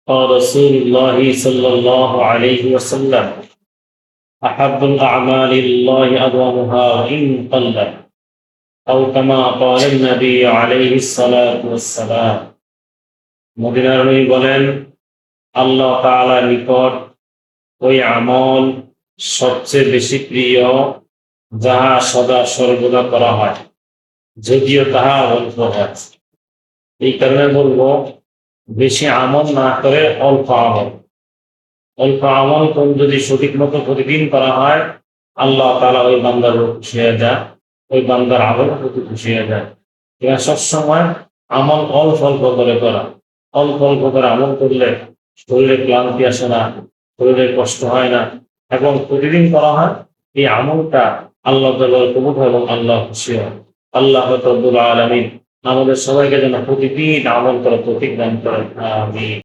قال رسول الله صلى الله عليه وسلم أحب الأعمال الله أدومها وإن قل أو كما قال النبي عليه الصلاة والسلام মদিনার নবী বলেন আল্লাহ তাআলার নিকট ওই আমল সবচেয়ে বেশি প্রিয় যাহা সদা সর্বদা করা হয় যদিও তাহা অল্প হয়। এই কারণে বলবো বেশি আমল না করে অল্প আমল যদি সঠিক মতো প্রতিদিন করা হয় আল্লাহ তাআলা ওই বান্দার খুশি হয়ে যায়, ওই বান্দার আমল প্রতি খুশি হয়ে যায়। এরা সবসময় আমল অল্প অল্প করে করা, অল্প অল্প করে আমল করলে শরীরে ক্লান্তি আসে না, শরীরে কষ্ট হয় না এবং প্রতিদিন করা হয়। এই আমলটা আল্লাহ তাআলার কবুল হয় এবং আল্লাহ খুশি হয়। আল্লাহ রাব্বুল আলামিন আমাদের সবাইকে যেন প্রতিদিন আমল করার তৌফিক দান করেন। আমিন।